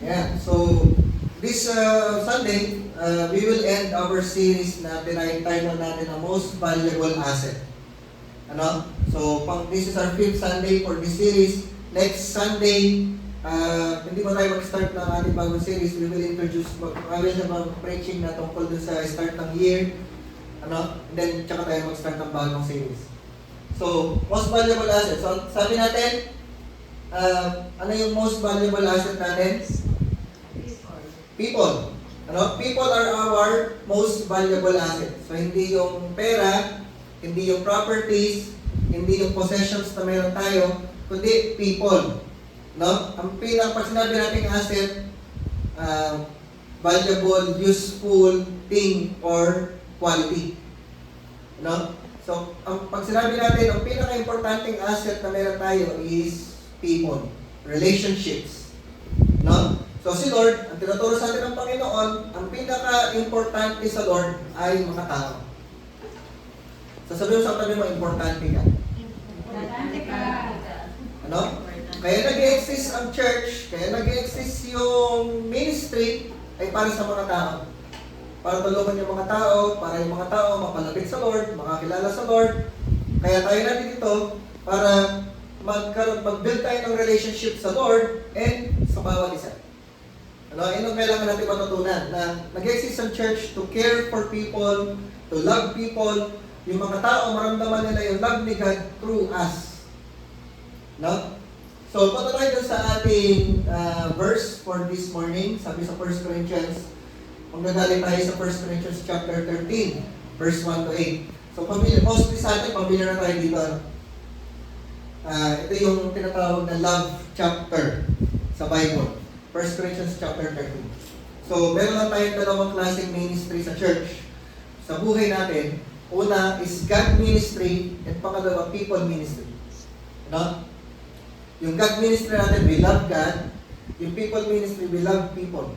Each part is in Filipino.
Yeah. So, this Sunday, we will end our series na tinay-title natin na Most Valuable Asset. Ano? So, this is our 5th Sunday for this series. Next Sunday, hindi mo tayo mag-start ng ating bagong series. We will introduce, I will have a preaching na tungkol dun sa start ng year. Ano? And then, tsaka tayo mag-start ng bagong series. So, most valuable asset. So, sabi natin, ano yung most valuable asset natin? People. Ano? People are our most valuable asset. So, hindi yung pera, hindi yung properties, hindi yung possessions na meron tayo, kundi people. No? Ang pag sinabi nating asset, valuable, useful, thing, or quality. No? So, pag sinabi natin, ang pinaka-importanting asset na meron tayo is people, relationships. No? So, si Lord, ang tinuturo sa atin ng Panginoon, ang pinaka-importante sa Lord ay mga tao. So, sabi mo sa tabi mo, importante ka. Importante ka. Ano? Kaya nag-exist ang church, kaya nag-exist yung ministry, ay para sa mga tao. Para tulungan yung mga tao, para yung mga tao mapalapit sa Lord, makakilala sa Lord. Kaya tayo natin dito para mag-build tayo ng relationship sa Lord and sa bawat isa. Ano? Yun ang kailangan natin matutunan na nag-exist ang church to care for people, to love people. Yung mga tao, maramdaman nila yung love ni God through us. No? So, punta tayo dun sa ating verse for this morning. Sabi sa 1 Corinthians, magdadali tayo sa 1 Corinthians chapter 13, verse 1 to 8. So, mostly sa atin, pamilya na tayo dito. Ito yung tinatawag na love chapter sa Bible. 1 Corinthians chapter 13. So, meron lang tayong dalawang klaseng ministry sa church. Sa buhay natin, una is God ministry and pangalawa, people ministry. No? Yung God ministry natin, we love God. Yung people ministry, we love people.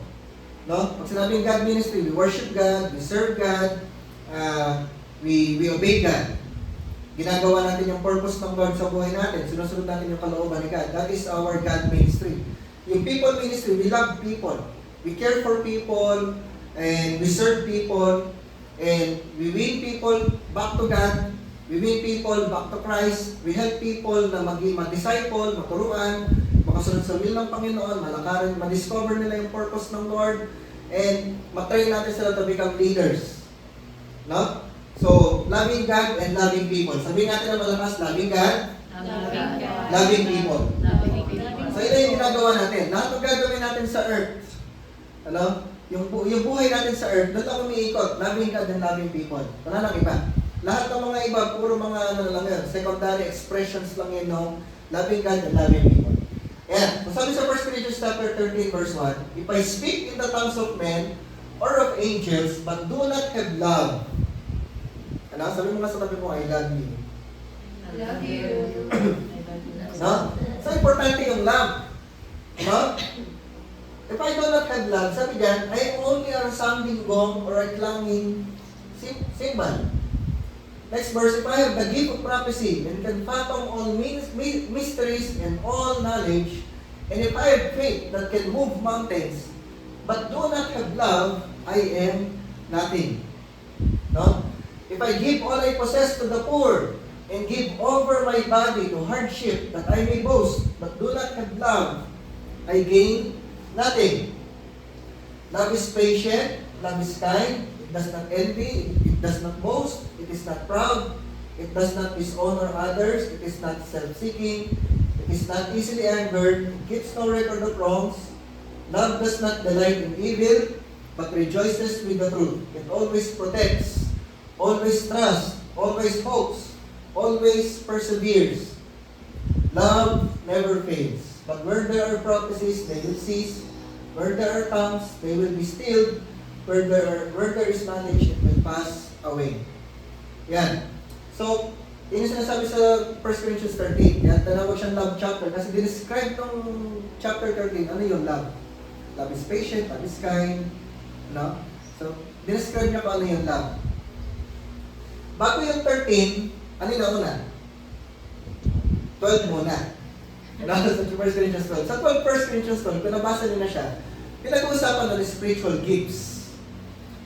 No? Pag sinabing God ministry, we worship God, we serve God, we obey God. Ginagawa natin yung purpose ng God sa buhay natin. Sinusunod natin yung kalooban ni God. That is our God ministry. Yung people ministry, we love people. We care for people, and we serve people, and we win people back to God. We win people back to Christ. We help people na maging ma-disciple, maturuan, makasunod sa will ng Panginoon, malakarin, ma-discover nila yung purpose ng Lord, and matrain natin sila to become leaders. No? So, loving God and loving people. Sabihin natin na malakas, loving God, loving people. So, ito yung ginagawa natin. Lahat ng gagawin natin sa earth, ano? Yung buhay natin sa earth, doon lang umiikot. Loving God and loving people. Wala nang iba. Lahat ng mga iba, puro mga lang yun, secondary expressions lang yun ng loving God and loving people. Yan. So, sabi sa 1 Corinthians chapter 13, verse 1, if I speak in the tongues of men or of angels, but do not have love. Ano? Sabi mo nga sa tabi mo, I love you. I love you. No? So, importante yung love. No? If I do not have love, sabi dyan, I am only a sounding gong or a clanging cymbal. Next verse, if I have the gift of prophecy and can fathom all mysteries and all knowledge, and if I have faith that can move mountains, but do not have love, I am nothing. No? If I give all I possess to the poor, and give over my body to hardship, that I may boast, but do not have love, I gain nothing. Love is patient, love is kind, it does not envy, it does not boast, it is not proud, it does not dishonor others, it is not self-seeking, it is not easily angered, it keeps no record of wrongs. Love does not delight in evil, but rejoices with the truth. It always protects, always trusts, always hopes, always perseveres. Love never fails. But where there are prophecies, they will cease. Where there are tongues, they will be stilled. Where there is knowledge, it will pass away. Yan. So, yun yung sinasabi sa 1 Corinthians 13. Yan, tinawag siyang love chapter. Kasi describe ng chapter 13, ano yung love? Love is patient, love is kind. No? So, describe niya kung ano yung love. Bago yung 13, ano yung nauna? 12 muna. Sa 1 Corinthians 12. Sa 1 Corinthians 12, kung nabasa niyo na siya, pinag-uusapan ng spiritual gifts.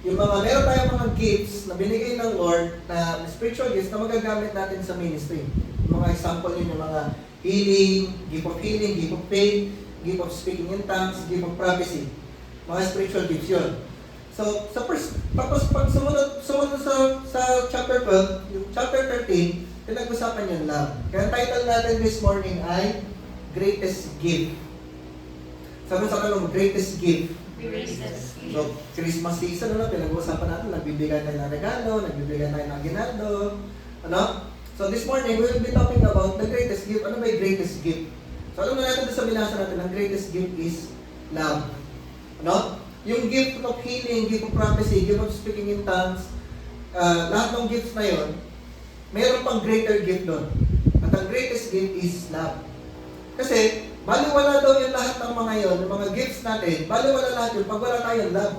Yung meron tayong mga gifts na binigay ng Lord na spiritual gifts na magagamit natin sa ministry. Yung mga example yun, yung mga healing, gift of faith, gift of speaking in tongues, gift of prophecy. Mga spiritual gifts yun. So, tapos pag sumunod sa chapter 12, yung chapter 13, pinag-usapan yung love. Kaya title natin this morning ay Greatest Gift. Sabi sa kanong greatest gift. Greatest gift. So, Christmas season, pinag-uusapan natin, nagbibigay tayo ng regalo, nagbibigay tayo ng aguinaldo. So, this morning, we will be talking about the greatest gift. Ano ba yung greatest gift? So, alam na natin sa binasa natin, ang greatest gift is love. Yung gift of healing, gift of prophecy, gift of speaking in tongues, lahat ng gifts na yon, mayroon pang greater gift doon. At ang greatest gift is love. Kasi, baliwala daw yung lahat ng mga yon, yung mga gifts natin, baliwala lahat yun pag wala tayong love.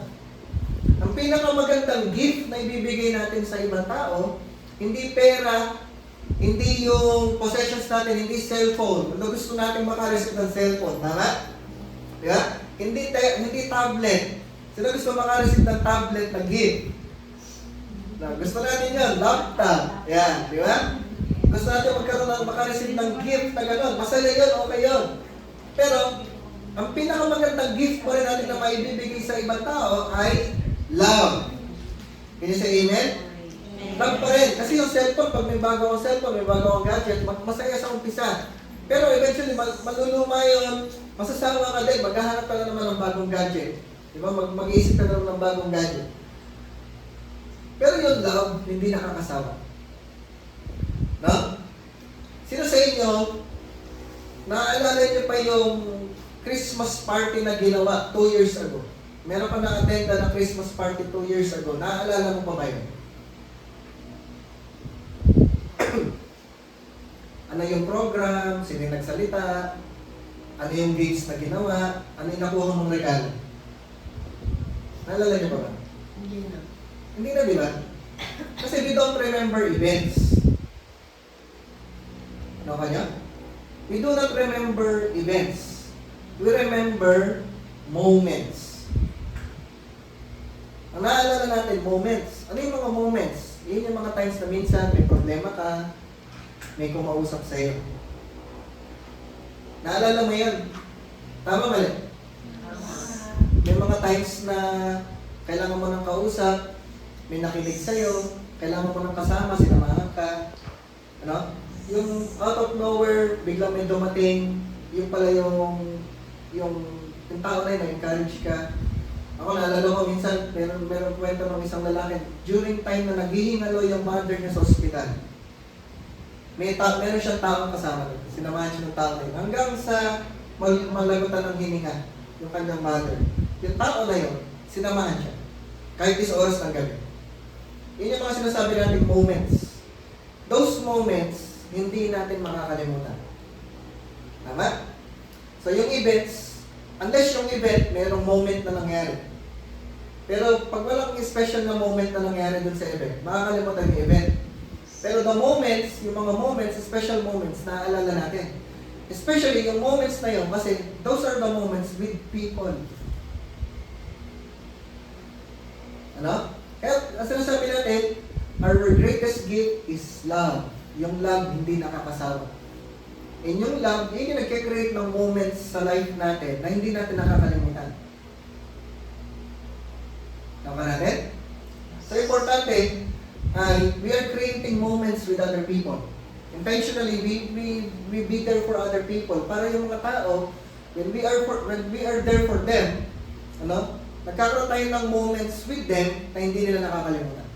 Ang pinakamagandang gift na ibibigay natin sa ibang tao, hindi pera, hindi yung possessions natin, hindi cellphone. Kung gusto natin makareceive ng cellphone, tama? Diba? Hindi tablet. Sino gusto makareceive ng tablet na gift? Gusto natin yun, laptop. Yan, di ba? Gusto natin makareceive ng gift na gano'n. Masaya yun, okay yun. Pero, ang pinakamagandang gift pa rin natin na maibibigay sa ibang tao ay love. Can you say amen? Love pa rin. Kasi yung cellphone, pag may bago akong cellphone, may bago akong gadget, masaya sa umpisa. Pero eventually, maluluma yun, masasawa ka din, maghahanap ka na naman ng bagong gadget. Di ba? Mag-iisip ka na naman ng bagong gadget. Pero yung love, hindi nakakasawa. No? Sino sa inyo, naaalala niyo pa yung Christmas party na ginawa 2 years ago? Meron pa na-attenda ng Christmas party 2 years ago. Naaalala mo pa ba yun? Ano yung program? Sino yung nagsalita? Ano yung gigs na ginawa? Ano yung nakuha mong regalo? Naalala niyo pa ba? Hindi na. Hindi na, di ba? Kasi we don't remember events. Ano kanya? We do not remember events. We remember moments. Ang naalala natin, moments. Ano yung mga moments? Yun yung mga times na minsan may problema ka, may kumausap sa'yo. Naalala mo yun? Tama mali? May mga times na kailangan mo ng kausap, may nakinig sa'yo, kailangan mo ng kasama, sinamahan ka. Ano? Yung out of nowhere, biglang may dumating, yung pala yung tao na yun, na-encourage ka. Ako naalala ko minsan, meron kwento ng isang lalaki, during time na naghihingalo yung mother niya sa ospital. Meron siyang taong kasama doon. Sinamahan siya ng tao na yun. Hanggang sa malagutan ng hininga, yung kanyang mother. Yung tao na yun, sinamahan siya. Kahit 10 oras ng gabi. Yun yung mga sinasabi natin moments. Those moments, hindi natin makakalimutan. Tama? So yung events, unless yung event, mayroong moment na nangyari. Pero pag walang special na moment na nangyari dun sa event, makakalimutan yung event. Pero the moments, yung mga moments, special moments, naaalala natin. Especially yung moments na yun, kasi those are the moments with people. Ano? Kaya, ang sinasabi natin, our greatest gift is love. Yung love, hindi nakakasawa. And yung love, yun yung nagkikreate ng moments sa life natin na hindi natin nakakalimutan. Tama natin? So, importante, we are creating moments with other people. Intentionally, we be there for other people. Para yung mga tao, when we are there for them, nagkakaroon tayo ng moments with them na hindi nila nakakalimutan.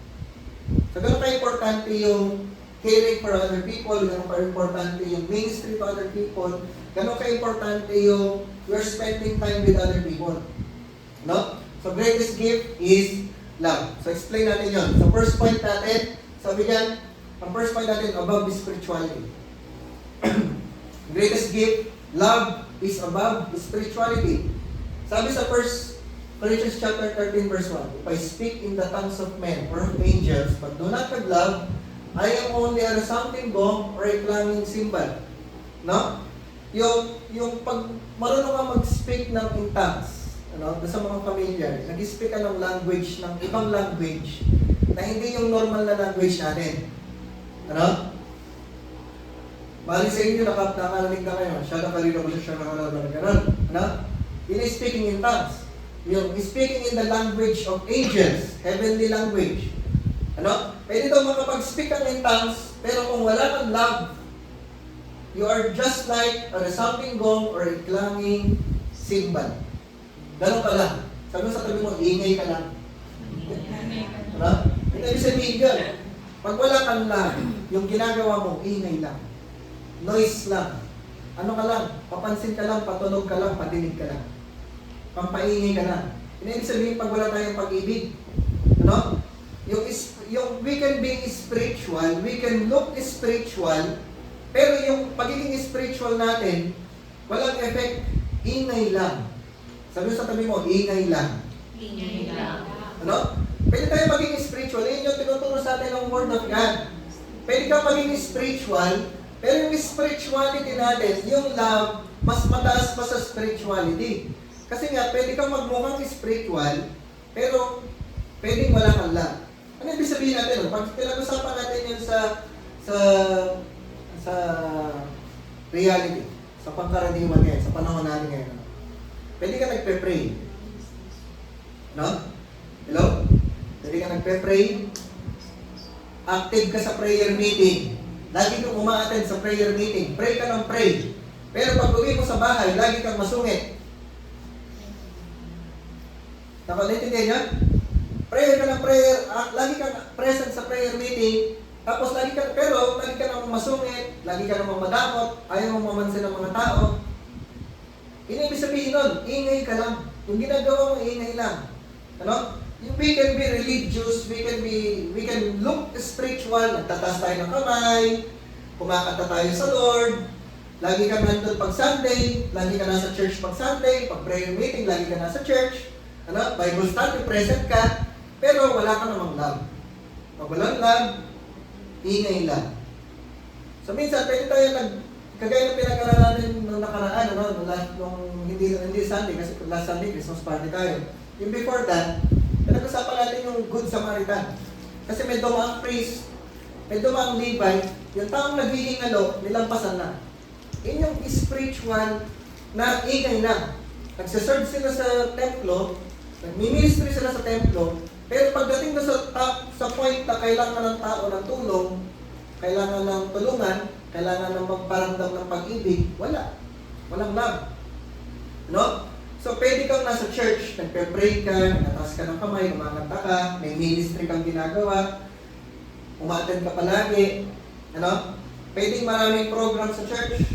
So, ganun ka-importante yung caring for other people, ganun ka-importante yung ministry to other people, ganun ka-importante yung we're spending time with other people. No? So, greatest gift is love. So, explain natin yun. So, first point natin, sabi dyan, ang first point natin, above spirituality. Greatest gift, love is above spirituality. Sabi sa 1 Corinthians chapter 13 verse 1, if I speak in the tongues of men or of angels, but do not have love, I am only a resounding gong or a clanging cymbal. No? Yung pag marunong ka mag-speak ng in tongues, ano, sa mga familiar, nag-speak ka ng language, ng ibang language, na hindi yung normal na language natin. Ano? Bali sa inyo, nakarinig na kayo, siya nakalila ko siya nakalala, gano'n. Ano? Yun is speaking in tongues. Yung speaking in the language of angels, heavenly language. Ano? Pwede daw makapag-speak ka in tongues, pero kung wala kang love, you are just like a resounding gong or a clanging cymbal. Ganun ka lang. Sabi mo sa tabi mo, ingay ka lang. Ano? Ito ibig sabihin yun. Pag wala kang love, yung ginagawa mo, ingay lang. Noise lang. Ano ka lang? Papansin ka lang, patunog ka lang, patinig ka lang. Pampaingay ka lang. Ibig sabihin, pag wala tayong pag-ibig, ano? Yung we can be spiritual, we can look spiritual, pero yung pagiging spiritual natin, walang effect, ingay lang. Sabi mo sa tabi mo, ingay lang. Ingay lang. Ano? Pwede tayo maging spiritual. Yun yung tinuturo sa atin ng Word of God. Pwede ka maging spiritual, pero yung spirituality natin, yung love, mas mataas pa sa spirituality. Kasi nga, pwede kang magmukhang spiritual, pero pwedeng wala kang love. Ano ibig sabihin natin? Pag pinag-usapan natin yun sa reality, sa pangkaraniwan ngayon, sa panahon natin ngayon. Pwede ka nagpe-pray. No? Hello? Pwede ka nagpe-pray. Active ka sa prayer meeting. Lagi kang uma-attend sa prayer meeting. Pray ka ng pray. Pero pag uwi mo sa bahay, lagi kang masungit. Naintindihan niya? Prayer ka ng prayer, lagi kang present sa prayer meeting, tapos lagi ka namang masungit, lagi ka namang madamot, ayaw mong mamansin ng mga tao. Ibig sabihin nun, ingay ka lang. Yung ginagawa mo, ingay lang. Ano? We can be religious, we can look spiritual, nagtataas tayo ng kamay, kumakanta tayo sa Lord, lagi ka nandun pag Sunday, lagi ka nasa church pag Sunday, pag prayer meeting, lagi ka nasa church, ano? Bible study, present ka, pero wala ka namang love. Pag walang love, ingay lang. So minsan, pwede tayo kagaya ng pinag-aralan natin nung nakaraan, nung hindi Sunday, kasi last Sunday, Christmas party tayo. Yung before that, pinag-usapan natin yung Good Samaritan. Kasi may dumaang priest, may dumaang Levite, yung taong naghihingalo, nilampasan na. Yun yung spiritual na ingay lang. Nagsaserve sila sa templo, nagmi-ministry sila sa templo, pero pagdating na sa point na kailangan ng tao ng tulong, kailangan ng tulungan, kailangan ng magparamdam ng pag-ibig, wala. Walang love. No? So, pwede kang nasa church, nagpe-pray ka, nagtataas ka ng kamay, kumakanta ka, may ministry kang ginagawa, umattend ka palagi, ano? Pwedeng maraming program sa church,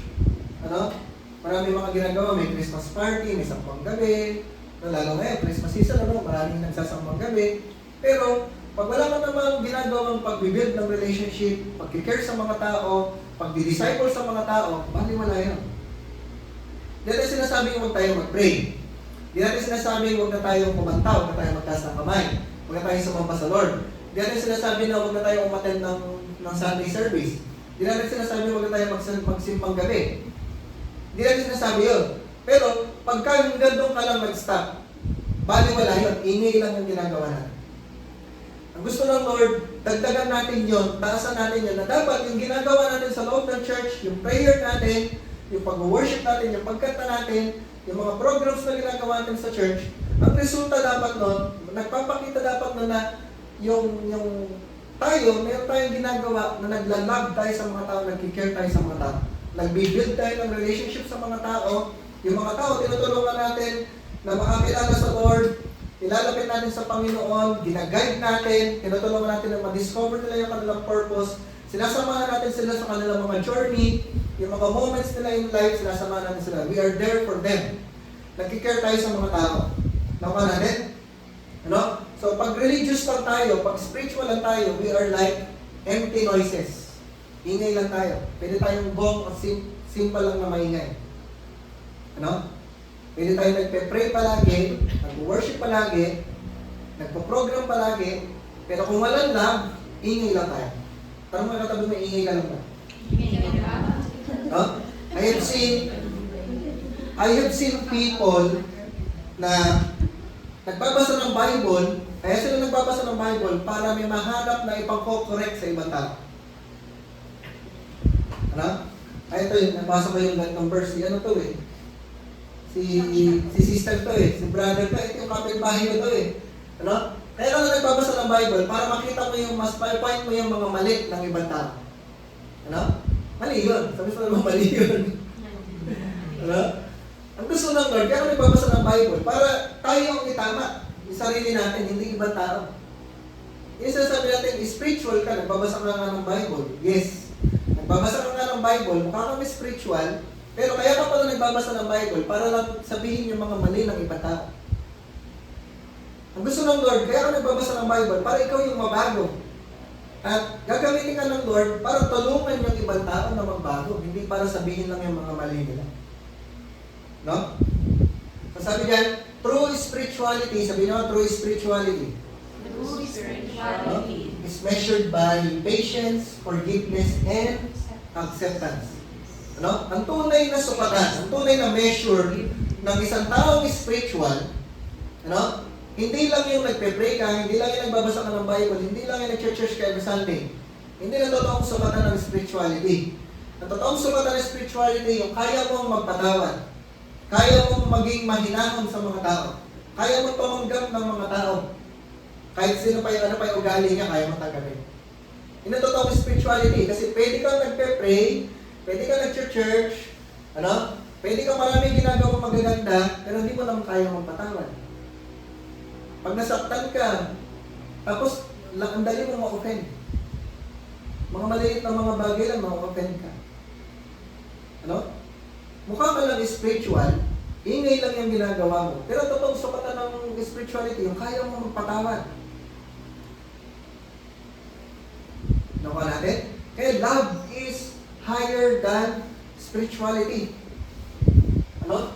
ano? Maraming mga ginagawa, may Christmas party, may sampang gabi, lalo ngayon, Christmas season, ano? Maraming nagsasampang gabi. Pero, pag wala ka namang ginagawang pag-build ng relationship, pag-care sa mga tao, pag-disciple sa mga tao, bali wala yan. Di natin sinasabing huwag tayo mag-pray. Di natin sinasabing huwag na tayong kumanta, huwag na tayong magtaas ng kamay, huwag na tayong sumamba sa Lord. Di natin sinasabi na huwag na tayong umattend ng Sunday service. Di natin sinasabi huwag na tayong magsimpang gabi. Di natin sinasabi yun. Pero, pagka hanggang doon ka lang mag-stop, bali wala yun, ingay lang yung ginagawa natin. Ang gusto ng Lord, dagdagan natin yun, taasan natin yun, na dapat yung ginagawa natin sa loob ng church, yung prayer natin, yung pag-worship natin, yung pagkanta natin, yung mga programs na ginagawa natin sa church, ang resulta dapat nun, nagpapakita dapat nun na yung tayo, mayroon tayong ginagawa na naglalove tayo sa mga tao, nag-care tayo sa mga tao. Nag-build tayo ng relationship sa mga tao, yung mga tao, tinutulungan natin na makakilala sa Lord, ilalapit natin sa Panginoon, ginaguide natin, tinutulungan natin na ma-discover nila yung kanilang purpose, sinasamahan natin sila sa kanilang mga journey, yung mga moments nila in life, sinasamahan natin sila. We are there for them. Nag-care tayo sa mga tao. Nakuha natin? Ano? So, pag religious lang tayo, pag spiritual lang tayo, we are like empty noises. Ingay lang tayo. Pwede tayong gong o simple lang na maingay. Ano? Pwede tayo nagpe-pray palagi, nag-worship palagi, nagpo-program palagi, pero kung walang love, ingay lang tayo. Parang mga katabi mo, ingay ka lang ba? No? I have seen people na nagbabasa ng Bible, kaya sila nagbabasa ng Bible para may mahanap na ipang-correct sa ibang tao. Ano? Ay, ito yun, nabasa ko yung ganitong verse. Si ano to eh? Si sister to eh. Si brother to. Ito yung kapitbahay ko to eh. Ano? Kaya ka na nagbabasa ng Bible para makita mo yung, mas point mo yung mga mali ng ibang tao. Ano? Mali yun. Sabi sa naman mali yun. Ano? Ang gusto ng Lord, kaya ka nagbabasa ng Bible para tayo ang itama. Yung sarili natin, hindi ibang tao. Yung sasabi natin, spiritual ka, nagbabasa ka nga ng Bible. Yes. Nagbabasa ka nga ng Bible, mukha kami spiritual, pero kaya ka pala nagbabasa ng Bible para lang sabihin yung mga mali ng ibang tao. Ang gusto ng Lord, kaya ka nagbabasa ng Bible para ikaw yung mabago. At gagamitin ka ng Lord para tulungan yung ibang tao na magbago, hindi para sabihin lang yung mga mali nila. No? So sabi diyan, true spirituality, sabi naman true spirituality. True spirituality Is measured by patience, forgiveness, and acceptance. Ano? Ang tunay na sukatan, ang tunay na measure ng isang taong spiritual, ano? Hindi lang yung nagpe-pray ka, hindi lang yung nagbabasa ka ng Bible, hindi lang yung nag-church ka every Sunday. Hindi na totoong sukatan ng spirituality. Ang totoong sukatan ng spirituality, yung kaya mong magpatawad, kaya mong maging mahinahon sa mga tao, kaya mong tumanggap ng mga tao, kahit sino pa yung ano pa yung ugali niya, kaya mong tanggapin. Yun ang totoong spirituality, kasi pwede kang nagpe-pray, pwede kang nag-church, ano? Pwede kang maraming ginagawa magaganda, pero hindi mo naman kaya magpatawad. Pag nasaktan ka, tapos ang dali mo ma-offend. Mga maliit na mga bagay lang, ma-offend ka. Ano? Mukha ka lang spiritual, ingay lang yung ginagawa mo. Pero totoong sukatan ng spirituality, yung kaya mo magpatawad. Nakuha natin? Kaya love is higher than spirituality. Ano?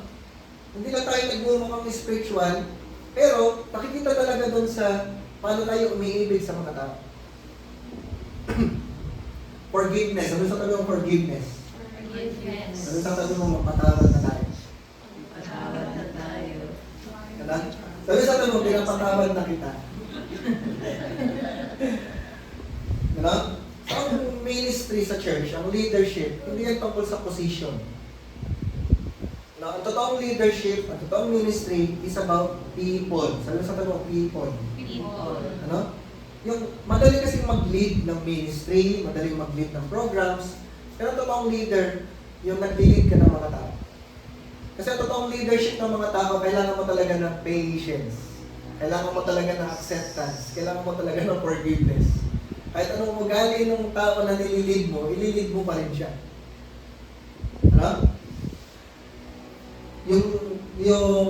Hindi lang tayo nagmumukhang spiritual, pero pakikita talaga doon sa paano tayo umiibig sa mga tao. Forgiveness. Ano sa tabi mong forgiveness? Forgiveness. Ano sa tabi mong magpatawad na tayo? Patawad na tayo. Kada? Sabi sa tabi mong pinapatawad na kita. Ano? Ang ministry sa church, ang leadership, hindi yan tungkol sa position. No, ang totoong leadership, ang totoong ministry is about people. Sabi sa tabi mong people. People. Ano? Yung madali kasing mag-lead ng ministry, madaling mag-lead ng programs, pero ang totoong leader, yung nag-lead ka ng mga tao. Kasi ang totoong leadership ng mga tao, kailangan mo talaga ng patience. Kailangan mo talaga ng acceptance. Kailangan mo talaga ng forgiveness. Kahit anong ugali ng tao na nililid mo, ililid mo pa rin siya. Ano? Yung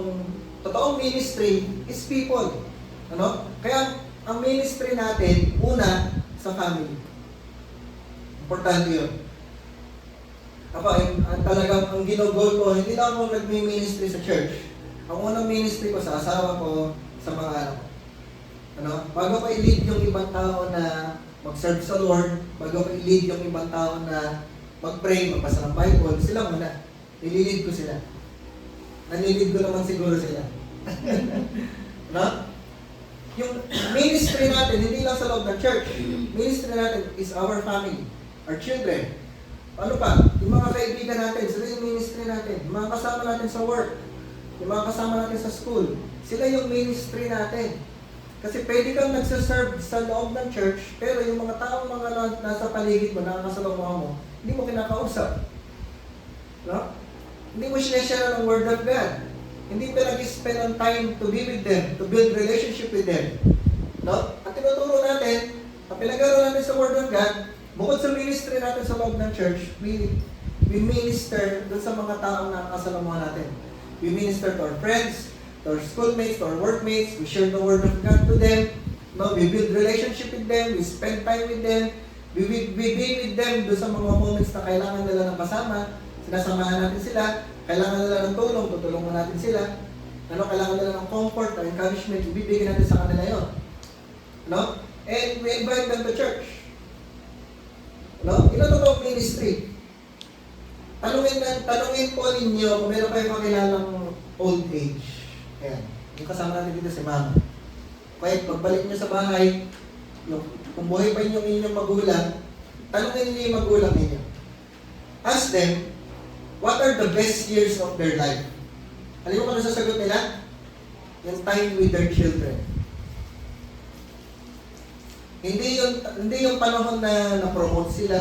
totoong ministry is people. Ano? Kaya ang ministry natin, una, sa family. Importante yun. Ako, talagang ang ginogol ko, hindi lang ako nag-ministry sa church. Ang unang ministry ko sa asawa ko, sa mga anak ko. Ano? Bago ko i-lead yung ibang tao na mag-serve sa Lord, bago ko i-lead yung ibang tao na mag-pray, magbasa ng Bible, sila muna. I-lead ko sila. Nalilid ko naman siguro sila. No? Yung ministry natin, hindi lang sa loob ng church. Ministry natin is our family, our children. Ano pa? Yung mga kaibigan natin, sila yung ministry natin. Yung mga kasama natin sa work, yung mga kasama natin sa school, sila yung ministry natin. Kasi pwede kang nagsaserve sa loob ng church, pero yung mga taong mga nasa paligid mo, nakakasalunguha mo, hindi mo kinakausap. No? Hindi mo sinashare ng Word of God. Hindi pa nag-spend ang time to be with them, to build relationship with them. No? At tinuturo natin, ang pinag-aaral natin sa Word of God, bukod sa ministry natin sa loob ng church, we minister doon sa mga taong nakakasalunguha natin. We minister to our friends, to our schoolmates, to our workmates, we share the Word of God to them, no? We build relationship with them, we spend time with them, we be with them doon sa mga moments na kailangan nila ng kasama, sinasamahan natin sila, kailangan nila ng tulong, tutulungan natin sila, ano, kailangan nila ng comfort, ng encouragement, ibibigay natin sa kanila yon. No? And we invite them to church. No? Ito ang ministry. Tanungin po ninyo kung meron kayong kakilalang old age. Ayan. Yung kasama natin dito si mama. Kaya pagbalik nyo sa bahay, kung buhay pa yung inyong magulang, tanongin niyo yung magulang ninyo. Ask them, what are the best years of their life? Alam mo kung ano sasagot nila? Yung time with their children. Hindi yung panahon na na-promote sila,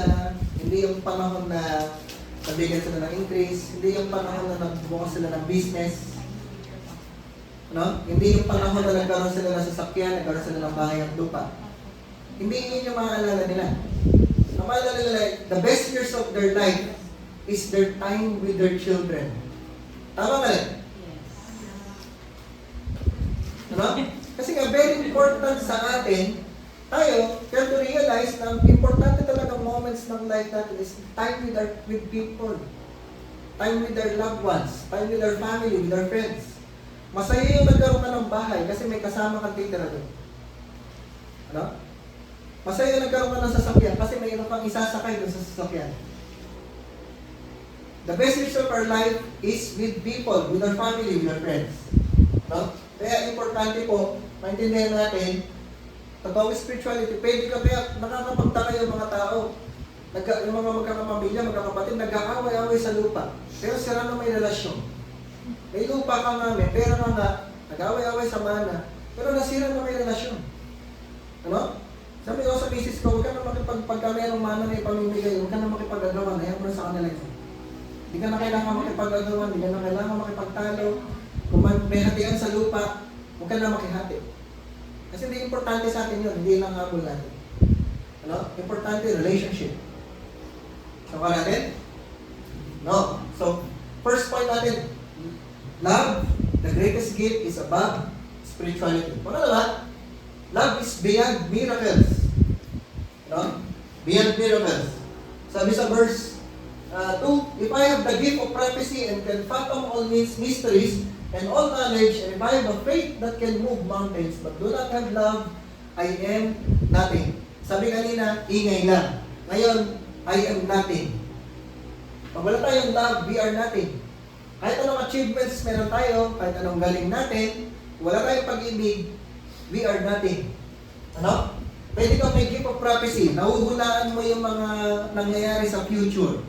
hindi yung panahon na nabigyan sila ng increase, hindi yung panahon na nagbukas sila ng business, no? Hindi yung panahon na nagkaroon sila ng sasakyan, nagkaroon sila ng bahay at lupa. Hindi yun yung maaalala nila. Ang maalala nila, the best years of their life is their time with their children. Tama ba? Ano? Kasi nga, very important sa atin, tayo, care to realize na importante talaga moments ng life natin is time with people. Time with our loved ones. Time with our family, with our friends. Masaya yung nagkaroon ka ng bahay kasi may kasama kang titira doon. Ano? Masaya yung nagkaroon ka ng sasakyan kasi may kang isasakay doon sa sasakyan. The best years of our life is with people, with our family, with our friends. No? Kaya importante po, maintindihan natin, totoong spirituality, pwede ka kaya nakakapagtaka yung mga tao. Yung mga magkakapamilya, magkakapatid, nag-aaway-away sa lupa. Pero sila na may relasyon. May lupa ka nga, may pera ka nga, nag-aaway-away sa mana, pero nasira na may relasyon. Ano? Sabi ko sa misis ko, huwag ka na makipagpagka mayroong mana na ipamimigay, huwag ka na makipag-agawan, ayaw mo na sa kanila ito. Hindi ka na kailangan makipag-agawan, hindi ka na kailangan makipagtalo. Kung may hatian sa lupa, huwag ka na makihati. Kasi hindi importante sa atin yun, hindi lang habol natin. Ano? Importante, relationship. So, ka natin? No. So, first point natin, love, the greatest gift is above spirituality. Pangalawa, love is beyond miracles. No? Beyond miracles. Sabi sa verse 2, if I have the gift of prophecy and can fathom all mysteries, and all knowledge, and if I have a faith that can move mountains, but do not have love, I am nothing. Sabi kanina, ingay lang. Ngayon, I am nothing. Pag wala tayong love, we are nothing. Kahit anong achievements meron tayo, kahit anong galing natin, wala tayong pag-ibig, we are nothing. Ano? Pwede kang may gift of prophecy. Nahuhulaan mo yung mga nangyayari sa future.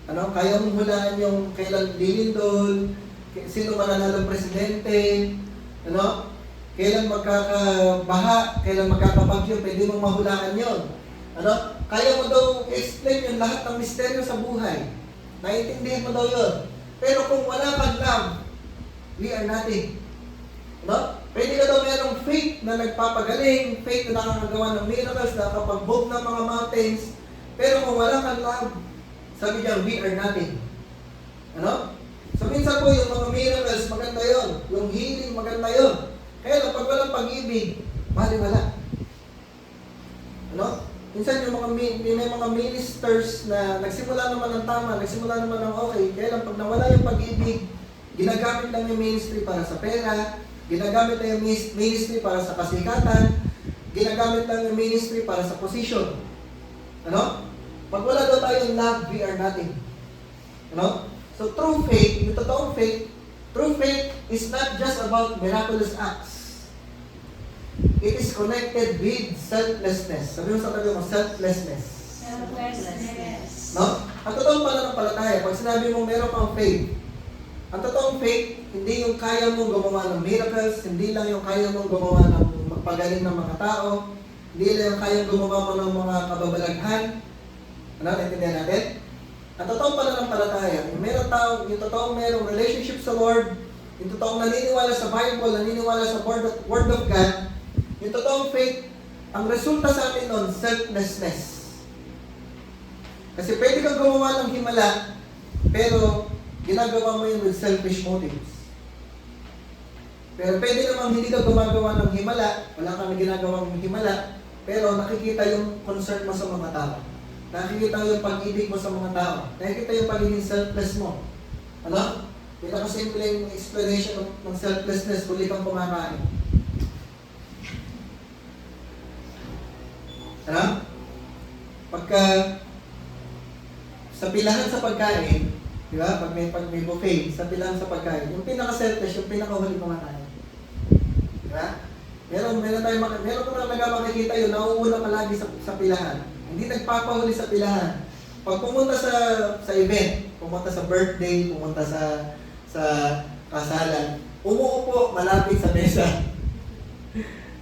Ano? Kaya mong hulaan yung kailan lilindol, sino mananalo presidente, ano? Kailan magkakabaha, kailan magkakabagyo, pwede mong mahulaan yon. Ano? Kaya mo daw explain yung lahat ng misteryo sa buhay. Naiintindihan mo daw yun. Pero kung wala kang love, we are nothing. Ano? Pwede ka daw mayroong faith na nagpapagaling, faith na nakakagawa ng miracles, nakakapag-move ng mga mountains, pero kung wala kang love, sabi niya, we are nothing. Ano? So minsan po yung mga miracles, maganda yun. Yung healing, maganda yun. Kaya lang, pag walang pag-ibig, baliwala. Ano? Minsan yung may mga ministers na nagsimula naman ng tama, nagsimula naman ng okay, kaya lang pag nawala yung pag-ibig, ginagamit lang yung ministry para sa pera, ginagamit lang yung ministry para sa kasikatan, ginagamit lang yung ministry para sa position. Ano? Pag wala daw tayong love, we are nothing. Ano? So true faith, yung totoong faith, true faith is not just about miraculous acts. It is connected with selflessness. Sabi mo sa tabi mo, selflessness. Selflessness. No? Ang totoong pananampalataya, pag sinabi mo meron kang faith, ang totoong faith, hindi yung kaya mong gumawa ng miracles, hindi lang yung kaya mong gumawa ng magpagaling ng mga tao, hindi lang yung kaya gumawa mo ng mga kababalaghan. Ano? Naintindihan natin? Ang totoong pananampalataya, yung totoong merong relationship sa Lord, yung totoong naniniwala sa Bible, naniniwala sa Word of God, yung totoong faith, ang resulta sa atin nun, selflessness. Kasi pwede kang gumawa ng himala, pero ginagawa mo yun with selfish motives. Pero pwede namang hindi ka gumagawa ng himala, wala kang ginagawang himala, pero nakikita yung concern mo sa mga tao. Nakikita yung pag-ibig mo sa mga tao. Nakikita yung pagiging selfless mo. Ano? Pinakasimpleng explanation ng selflessness, huli kang kumakain. Ano? Pagka sa pilahan sa pagkain, di ba? Pag may buffet, sa pilahan sa pagkain, yung pinaka-selfish, yung pinaka-huli kumakain. Meron ko talaga makikita yun, nauuna palagi sa pilahan. Hindi nagpapahuli sa pilahan. Pag pumunta sa event, pumunta sa birthday, pumunta sa kasalan, umuupo malapit sa mesa.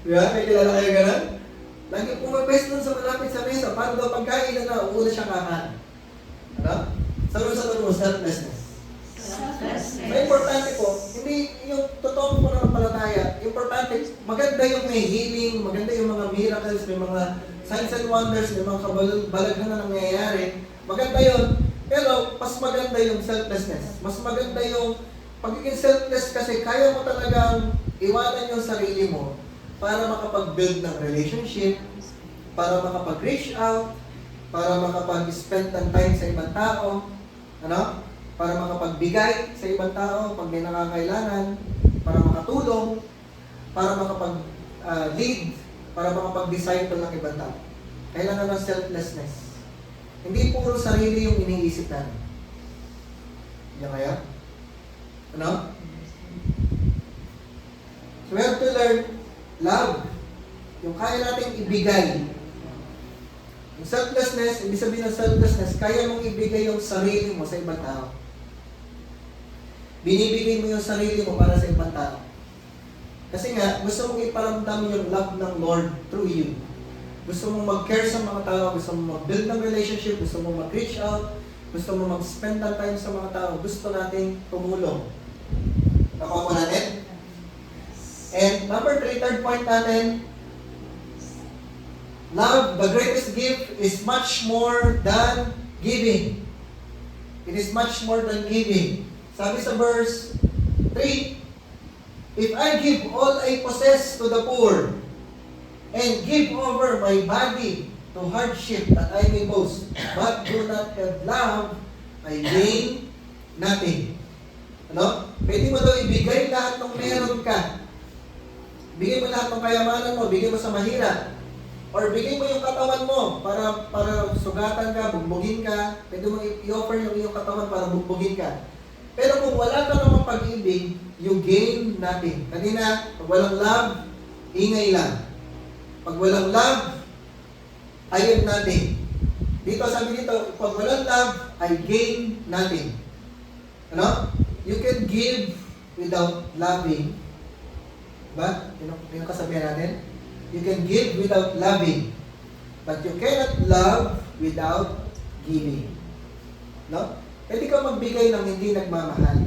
Di ba? May kilala kayo gano'n? Lagi pumapes doon sa malapit sa mesa. Paano daw pagkain na uuna siya kakain? Ano? Sa selflessness. May importante po, hindi yung totoong pananampalataya, importante, maganda yung may healing, maganda yung mga miracles, may mga signs and wonders, may mga kabalaghan na nangyayari. Maganda yun, pero mas maganda yung selflessness. Mas maganda yung pagiging selfless kasi kaya mo talagang iwanan yung sarili mo para makapag-build ng relationship, para makapag-reach out, para makapag-spend ng time sa ibang tao, ano? Para makapagbigay sa ibang tao pag may nakakailangan, para makatulong, para makapag-lead, para makapag-disciple ng ibang tao. Kailangan ng selflessness. Hindi puro sarili yung iniisip natin. Yan kaya? Ano? So we have to learn love. Yung kaya nating ibigay. Yung selflessness, ibig sabihin ng selflessness, kaya mong ibigay yung sarili mo sa ibang tao. Binibigay mo yung sarili mo para sa ibang tao. Kasi nga, gusto mong iparamdam yung love ng Lord through you. Gusto mong mag-care sa mga tao, gusto mong mag-build ng relationship, gusto mong mag-reach out, gusto mong mag-spend ng time sa mga tao, gusto natin tumulong. Nakuha mo natin? And number 3, third point natin, love, the greatest gift is much more than giving. It is much more than giving. Sabi sa verse 3, if I give all I possess to the poor, and give over my body to hardship that I may boast, but do not have love, I gain nothing. Ano? Pwede mo daw ibigay lahat ng meron ka. Bigay mo lahat ng kayamanan mo, bigay mo sa mahirap. Or bigay mo yung katawan mo para sugatan ka, bugbugin ka. Pwede mo i-offer yung iyong katawan para bugbugin ka. Pero kung wala ka namang pag-ibig, you gain nothing. Kanina, pag walang love, ingay lang. Pag walang love, I am nothing. Dito, sabi dito, pag walang love, I gain nothing. Ano? You can give without loving. Ba? Yun ang kasabihan natin? You can give without loving. But you cannot love without giving. No? Pwede ka magbigay ng hindi nagmamahal.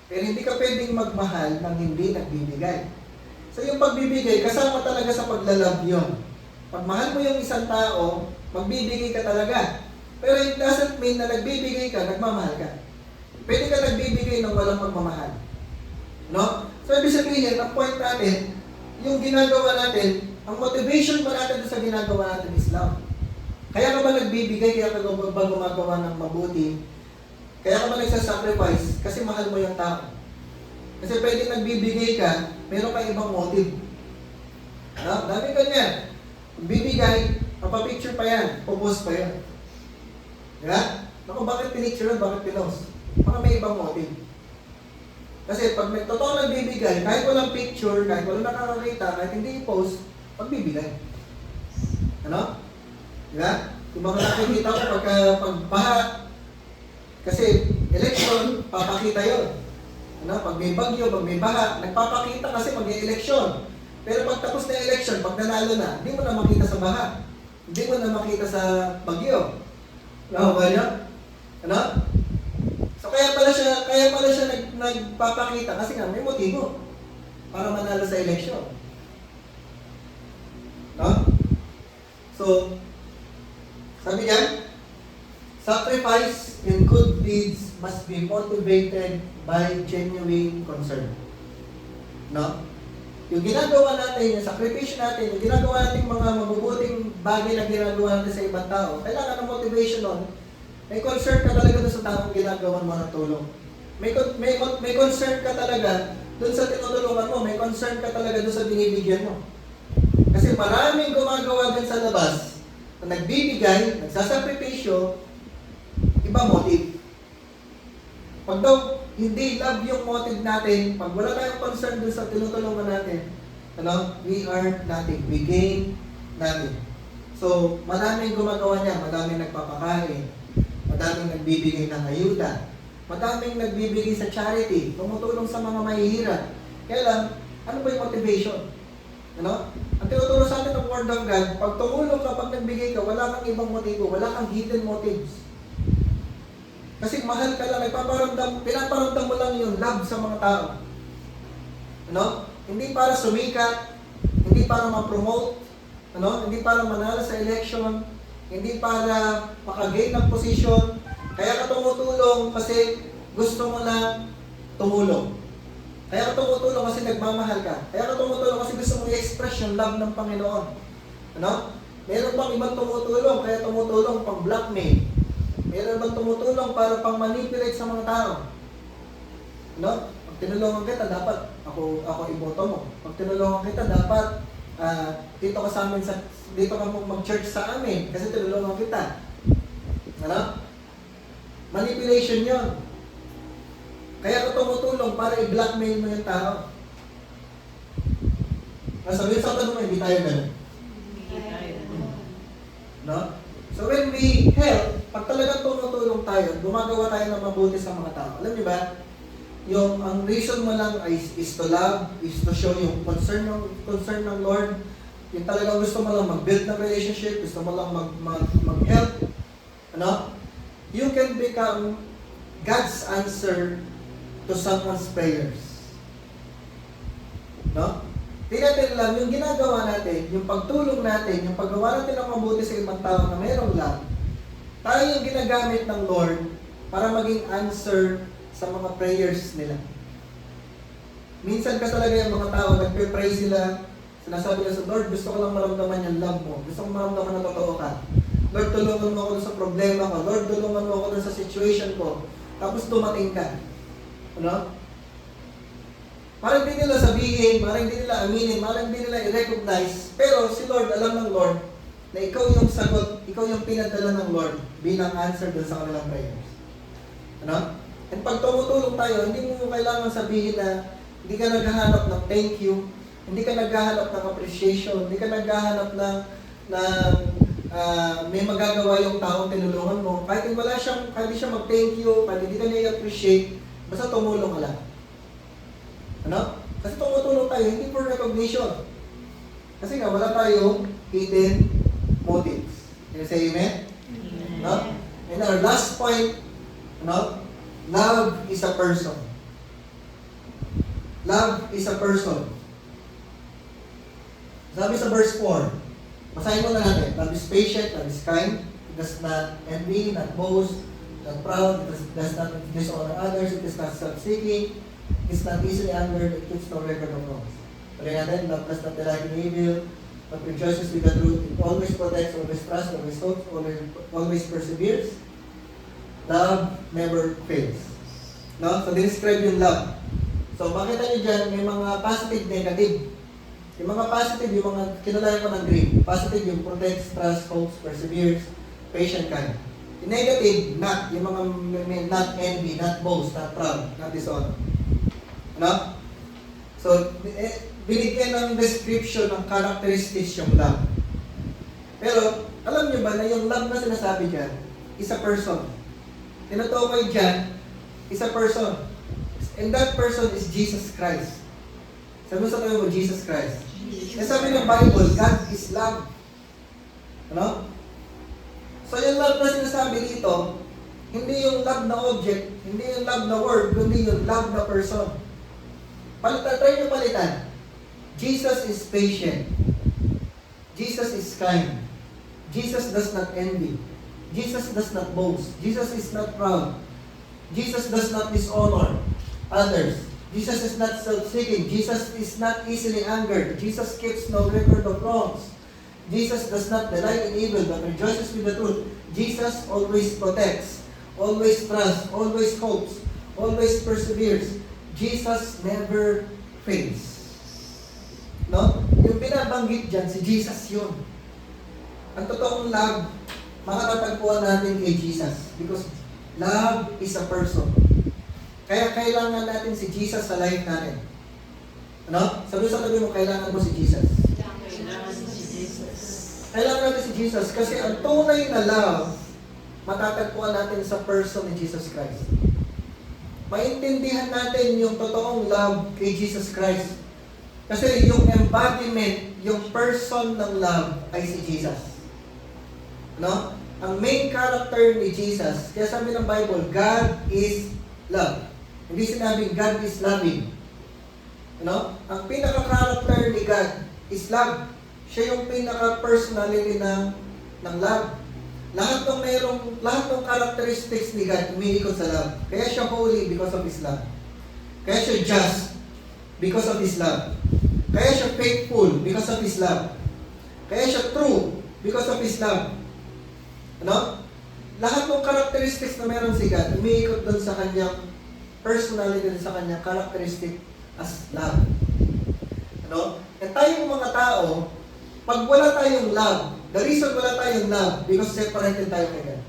Pero hindi ka pwedeng magmahal ng hindi nagbibigay. So yung pagbibigay, kasama talaga sa paglalove yun. Pag mahal mo yung isang tao, magbibigay ka talaga. Pero it doesn't mean na nagbibigay ka, nagmamahal ka. Pwede ka nagbibigay ng walang pagmamahal. No? So ibig sabihin, ang point natin, yung ginagawa natin, ang motivation ba natin sa ginagawa natin is love. Kaya ka ba nagbibigay, kaya ka ba gumagawa ng mabuti, kaya ka ba nagsasacrifice, kasi mahal mo yung tao. Kasi pwede nagbibigay ka, meron ka ibang motive. No? Dami ganyan. Bibigay, papapicture pa yan, popost pa yan. Diba? Naku, bakit pinicture yun, bakit pinost? Baka may ibang motive. Kasi pag may totoo nagbibigay, kahit walang picture, kahit walang nakakakita, kahit hindi i-post, pagbibigay. Ano? Diba? Kung baka nakikita ko pagbaha, kasi election, papakita yun. Ano? Pag may bagyo, pag may baha, nagpapakita kasi mag-eleksyon. Pero pag tapos na election, pag nanalo na, hindi mo na makita sa baha. Hindi mo na makita sa bagyo. Ano ba niya? Ano? So kaya pala siya nagpapakita kasi nga may motibo para manalo sa eleksyon. No? So, sabi niyan, sacrifice and good deeds must be motivated by genuine concern. No? Yung ginagawa natin, yung sakripisyo natin, yung ginagawa natin mga mabubuting bagay na ginagawa natin sa ibang tao, kailangan ng motivation nun. May concern ka talaga doon sa taong ginagawa mo ng tulong. May concern ka talaga doon sa tinutulungan mo, may concern ka talaga doon sa binibigyan mo. Kasi maraming gumagawa din sa labas na nagbibigay, nagsasakripisyo, iba motive. Pag daw hindi love yung motive natin, pag wala tayong concern dun sa tinutulungan natin, We are nothing. We gain nothing. So, madaming gumagawa niya, madaming nagpapakain, madaming nagbibigay ng ayuda, madaming nagbibigay sa charity, tumutulong sa mga mahihirap. Kaya lang, ano ba yung motivation? Ang tinuturo sa atin ng Word of God, pag tumulong ka, pag nagbigay ka, wala kang ibang motibo, wala kang hidden motives. Kasi mahal ka lang, pinaparamdam mo lang yung love sa mga tao. Hindi para sumikat, hindi para ma-promote, hindi para manalo sa election, hindi para makagain ng posisyon. Kaya ka tumutulong kasi gusto mo lang tumulong. Kaya ka tumutulong kasi nagmamahal ka. Kaya ka tumutulong kasi gusto mo i-express yung love ng Panginoon. Meron pang ibang tumutulong, kaya tumutulong pang blackmail. Meron bang tumutulong para pang manipulate sa mga tao? Pag tinulungan kita, dapat ako iboto mo. Pag tinulungan kita, dapat dito ka sa amin, dito ka mag-church sa amin kasi tinulungan kita. Manipulation yon. Kaya ka tumutulong para i-blackmail mo yung tao. Sabihin sa tanong mo, hindi tayo ganun. So when we help, pag talagang tumutulong tayo, gumagawa tayo ng mabuti sa mga tao. Alam niyo ba? Ang reason mo lang is to love, is to show yung concern ng Lord. Yung talagang gusto mo lang mag-build ng relationship, gusto mo lang mag-help. You can become God's answer to someone's prayers. Tinatin lang, yung ginagawa natin, yung pagtulong natin, yung paggawa natin ng mabuti sa ibang tao na mayroong lang, tayo yung ginagamit ng Lord para maging answer sa mga prayers nila. Minsan ka talaga yung mga tao, nagpe-pray sila, sinasabi nila sa Lord, gusto ko lang maramdaman yung love mo, gusto ko maramdaman na totoo ka. Lord, tulungan mo ako sa problema ko, Lord, tulungan mo ako sa situation ko, tapos dumating ka. Parang hindi nila sabihin, parang hindi nila aminin, parang hindi nila i-recognize. Pero si Lord, alam ng Lord na ikaw yung sagot, ikaw yung pinadala ng Lord bilang answer dun sa kanilang prayers. And pag tumutulong tayo, hindi mo kailangan sabihin na hindi ka naghahanap ng thank you, hindi ka naghahanap ng appreciation, hindi ka naghahanap ng may magagawa yung taong tinulungan mo. Kahit hindi siya mag-thank you, kahit hindi ka niya i-appreciate, basta tumulong ka lang. Kasi tumutulong tayo, hindi for recognition. Kasi nga, wala tayong hidden motives. Can you say amen? Amen. And our last point, love is a person. Love is a person. Sabi sa verse 4, basahin mo na natin. Love is patient, love is kind, it does not envy, not boast, not proud, it does not dishonor others, it is not self-seeking, it's not easily angered, it keeps no record of wrongs. Tuloy natin, love does not delight in evil, but rejoices with the truth. It always protects, always trusts, always hopes, always perseveres. Love never fails. So, describe yung love. So, makita nyo dyan, may mga positive, negative. Yung mga positive, yung mga kinalayan ko ng green. Positive yung protects, trusts, hopes, perseveres, patient kind. Yung negative, not. Yung mga not envy, not boast, not proud, not dishonor. So, binigyan ng description ng characteristics yung love. Pero, alam nyo ba na yung love na sinasabi dyan is a person. Tinutukoy dyan is a person. And that person is Jesus Christ. Sabi mo sa tayo mo, Jesus Christ. Kasi sabi ng Bible, God is love. So yung love na sinasabi dito, hindi yung love na object, hindi yung love na word, kundi yung love na person. Try nyo palitan. Jesus is patient. Jesus is kind. Jesus does not envy. Jesus does not boast. Jesus is not proud. Jesus does not dishonor others. Jesus is not self-seeking. Jesus is not easily angered. Jesus keeps no record of wrongs. Jesus does not delight in evil, but rejoices with the truth. Jesus always protects, always trusts, always hopes, always perseveres. Jesus never fails. Yung binabanggit dyan, si Jesus yun. Ang totoong love, makatatagpuan natin kay Jesus. Because love is a person. Kaya kailangan natin si Jesus sa life natin. Ano? Sabi mo, kailangan mo si Jesus. Kailangan si Jesus. Kailangan natin si Jesus kasi ang tunay na love, matatagpuan natin sa person ni Jesus Christ. Maintindihan natin yung totoong love kay Jesus Christ. Kasi yung embodiment, yung person ng love ay si Jesus. No? Ang main character ni Jesus, kaya sabi ng Bible, God is love. Hindi sinabing God is loving. No? Ang pinaka-character ni God is love. Siya yung pinaka-personality ng love. Lahat ng characteristics ni God umiikot sa love. Kaya siya holy because of His love. Kaya siya just because of His love. Kaya siya faithful because of His love. Kaya siya true because of His love. Ano? Lahat ng characteristics na meron si God, umiikot doon sa kanyang personality, sa kanyang characteristic as love. Ano? At tayong mga tao, pag wala tayong love, the reason wala tayong love, because separated tayo kay God.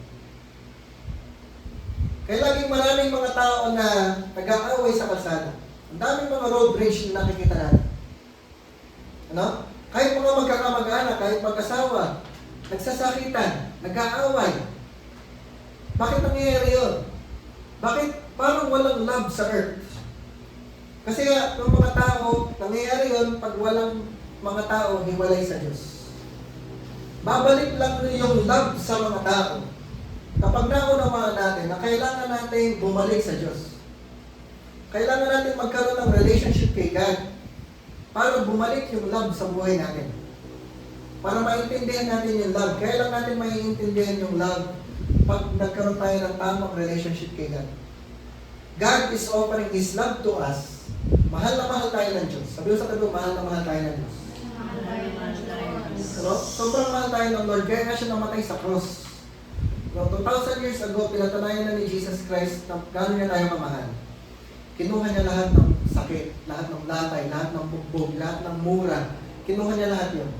Kaya laging maraming mga tao na nag-aaway sa kalsada. Ang daming mga road rage na nakikita natin. Ano? Kahit mga magkakamag-anak, kahit mag-asawa, nagsasakitan, nag-aaway. Bakit nangyayari yun? Bakit parang walang love sa earth? Kasi nga, ng mga tao, nangyayari yun pag walang mga tao hiwalay sa Diyos. Babalik lang yung love sa mga tao kapag naunawaan natin na kailangan natin bumalik sa Diyos. Kailangan natin magkaroon ng relationship kay God para bumalik yung love sa buhay natin. Para maintindihan natin yung love. Kaya lang natin maiintindihan yung love pag nagkaroon tayo ng tamang relationship kay God. God is offering His love to us. Mahal na mahal tayo ng Diyos. Sabi ko sa tabi, mahal na mahal tayo ng Diyos. So, sobrang mahal tayo ng Lord. Kaya nga siya namatay sa cross. So, 2,000 years ago, pinatunayan na ni Jesus Christ na gano'n niya tayo kamahal. Kinuha niya lahat ng sakit, lahat ng latay, lahat ng bugbog, lahat ng mura. Kinuha niya lahat yun.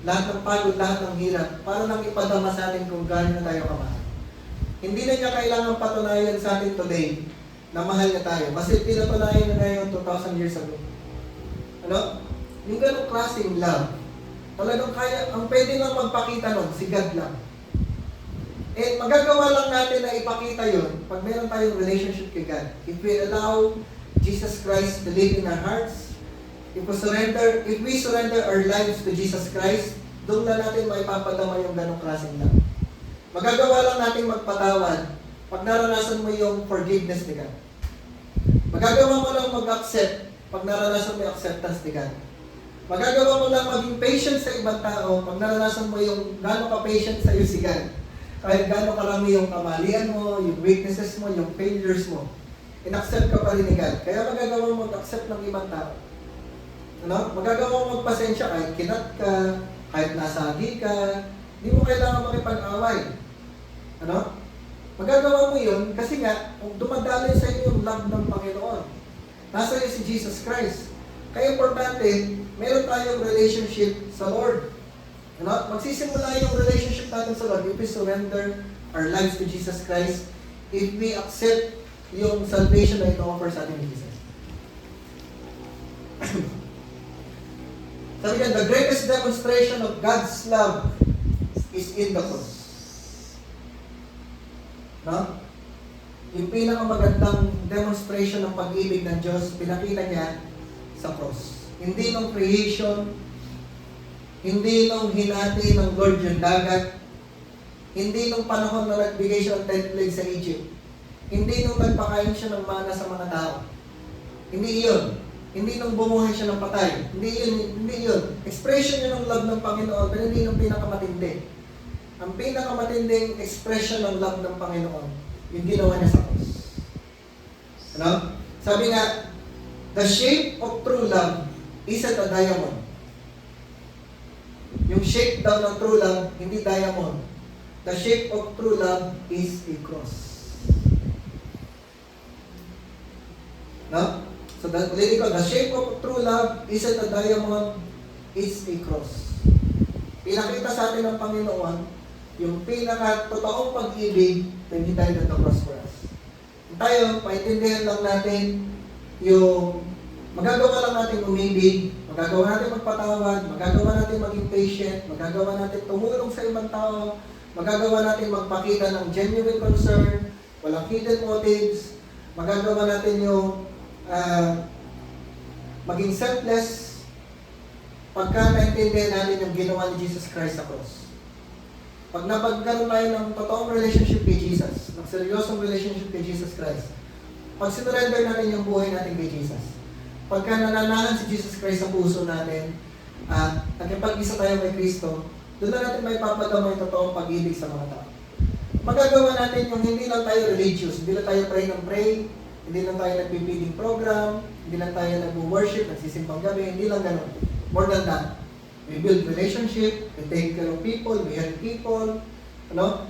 Lahat ng pagod, lahat ng hirap, para lang ipadama sa atin kung gano'n na tayo kamahal. Hindi na niya kailangan patunayan sa atin today na mahal niya tayo. Kasi pinatunayan na ngayon 2,000 years ago. Ano? Yung ganong klaseng love, talagang kaya, ang pwede lang magpakita nun, si God lang. And magagawa lang natin na ipakita yun pag meron tayong relationship kay God. If we allow Jesus Christ to live in our hearts, if we surrender our lives to Jesus Christ, doon na natin maipapadama yung ganong klaseng love. Magagawa lang natin magpatawad pag naranasan mo yung forgiveness ni God. Magagawa mo lang mag-accept pag naranasan mo yung acceptance ni God. Magagawa mo lang maging patient sa ibang tao pag naranasan mo yung gano'ng ka-patient sa iyo si God. Kahit gano'ng karami yung kamalian mo, yung weaknesses mo, yung failures mo. In-accept ka pa rin ni God. Kaya magagawa mo mag-accept ng ibang tao. Ano? Magagawa mo magpasensya kahit kinat ka, kahit nasagi ka. Hindi mo kailangan makipag-away. Ano? Magagawa mo yun kasi nga, kung dumadaloy sa iyo yung love ng Panginoon, nasa iyo si Jesus Christ. Kaya importante, meron tayong relationship sa Lord. Ano? Magsisimula yung relationship natin sa Lord if we surrender our lives to Jesus Christ, if we accept yung salvation na ino-offer sa atin ni Jesus. Sabi niya, the greatest demonstration of God's love is in the cross. No? Yung pinakamagandang demonstration ng pag-ibig ng Diyos, pinakita niya sa cross. Hindi nung creation, hindi nung hinati ng Lord yung dagat, hindi nung panahon na nagbigay siya ng 10 plagues sa Egypt, hindi nung nagpakain siya ng mana sa mga tao. Hindi yun. Hindi nung bumuhay siya ng patay. Hindi yun. Expression yun ng love ng Panginoon, pero hindi nung pinakamatindi. Ang pinakamatinding expression ng love ng Panginoon, yung ginawa niya sa cross. Ano? Sabi nga, the shape of true love isn't a diamond. Yung shape daw ng true love, hindi diamond. The shape of true love is a cross. No? So, ulitin ko, the shape of true love isn't a diamond, it's a cross. Pinakita sa atin ng Panginoon, yung pinaka-totoong pag-ibig when He died on the cross for us. Tayo, paintindihan lang natin yung Magagawa lang natin umibig, magagawa natin magpatawad, magagawa natin maging patient, magagawa natin tumulong sa ibang tao, magagawa natin magpakita ng genuine concern, walang hidden motives, magagawa natin yung maging selfless pagka naintindihan natin yung ginawa ni Jesus Christ sa cross. Pag napagkaroon tayo ng totoong relationship kay Jesus, ng seryosong relationship kay Jesus Christ, pag sinurrender natin yung buhay natin kay Jesus, pagka nananahan si Jesus Christ sa puso natin, at nagkipag-isa tayo kay Kristo, doon na natin may papadama yung totoong pag-ibig sa mga tao. Magagawa natin yung hindi lang tayo religious, hindi lang tayo pray ng pray, hindi lang tayo nagpipiling program, hindi lang tayo nag-worship, nagsisimbang gabi, hindi lang ganun. More than that. We build relationship, we take care of people, we help people,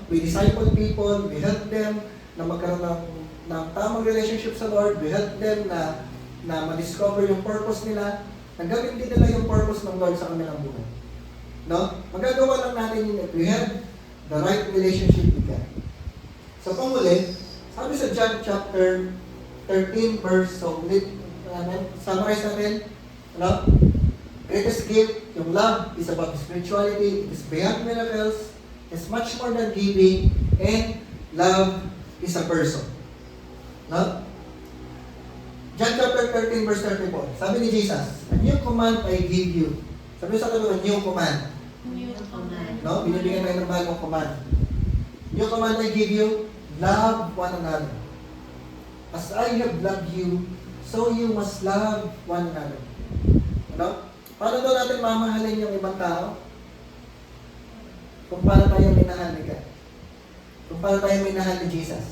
we disciple people, we help them na magkaroon ng tamang relationship sa Lord, we help them na ma-discover yung purpose nila, nagawin din nila yung purpose ng Lord sa kanilang buhay. Magagawa lang natin yun if we have the right relationship with God. So panguli, sabi sa John chapter 13 verse, so summarize natin, greatest gift, yung love is about spirituality, it is beyond miracles, it's much more than giving, and love is a person. John chapter 13 verse 34, sabi ni Jesus, a new command I give you. Sabi sa kanila, new command. New command. Binibigyan tayo ng bagong command. New command I give you, love one another. As I have loved you, so you must love one another. Paano daw natin mamahalin yung ibang tao? Kung paano tayo minahal ni God. Kung paano tayo minahal ni Jesus.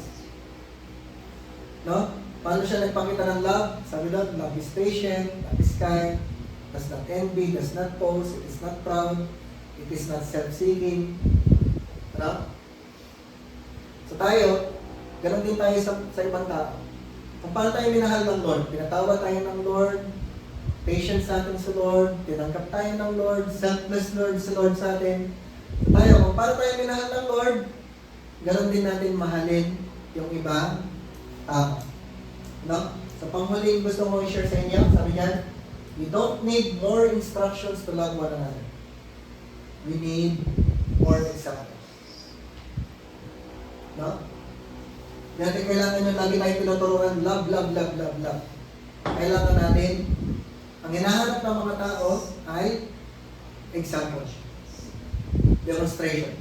Paano siya nagpakita ng love? Sabi doon, love is patient, love is kind, does not envy, does not boast, it is not proud, it is not self-seeking. So tayo, ganun din tayo sa ibang tao. Kung paano tayo minahal ng Lord, pinatawad tayo ng Lord, patience sa atin sa Lord, tinanggap tayo ng Lord, selfless Lord sa Lord sa atin. Tayo, kung paano tayo minahal ng Lord, ganun din natin mahalin yung ibang tao. Sa panghuling gusto ko i-share sa inyo, sabi niyan, we don't need more instructions to love one another. We need more examples. Dati kailangan yung lagi tayo tinuturuan, love, love, love, love, love. Kailangan natin, ang hinahanap ng mga tao ay example. Demonstration.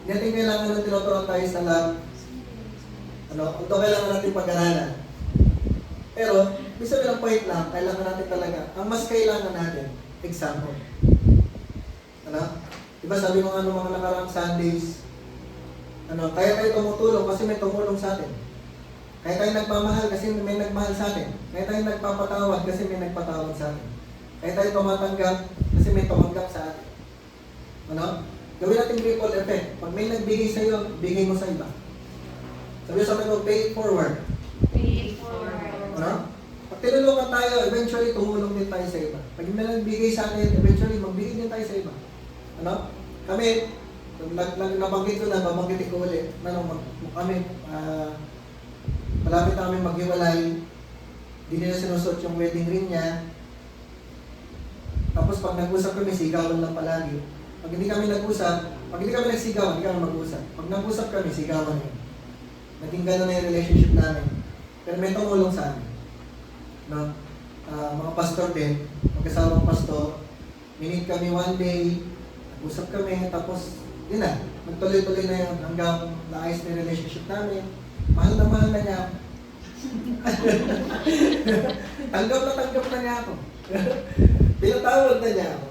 Dati kailangan na tinuturuan tayo sa love. Ito kailangan natin pag-aralan. Pero, bisa bilang point lang, kailangan natin talaga, ang mas kailangan natin, example. Diba sabi mo nga nung mga nakaraang Sundays, kaya tayo tumutulong kasi may tumulong sa atin. Kaya tayo nagmamahal kasi may nagmahal sa atin. Kaya tayo nagpapatawad kasi may nagpatawad sa atin. Kaya tayo tumatanggap kasi may tumanggap sa atin. Gawin natin ripple effect. Pag may nagbigay sa iyo, bigay mo sa iba. Sabi sa atin, pay it forward. Pay it forward. Pag tinulungan tayo, eventually tumulong din tayo sa iba. Pag may nagbigay sa atin, eventually magbigay din tayo sa iba. Kami, nabanggit ko na, babanggitin ko ulit. Kami, malapit namin maghiwalay, hindi nila sinusot yung wedding ring niya. Tapos pag nag-usap kami, sigawan lang palagi. Pag hindi kami nagsigawan, hindi kami mag-usap. Pag nag-usap kami, sigawan yun. Naging gano'n na yung relationship namin. Pero may tumulong sa amin. Mga pastor din, magkasawang pastor, minit kami one day, nag-usap kami, tapos yun na, magtuloy-tuloy na yun hanggang naayos na yung relationship namin. Mahal na niya ako. tanggap na niya ako. Pinatawad na niya ako.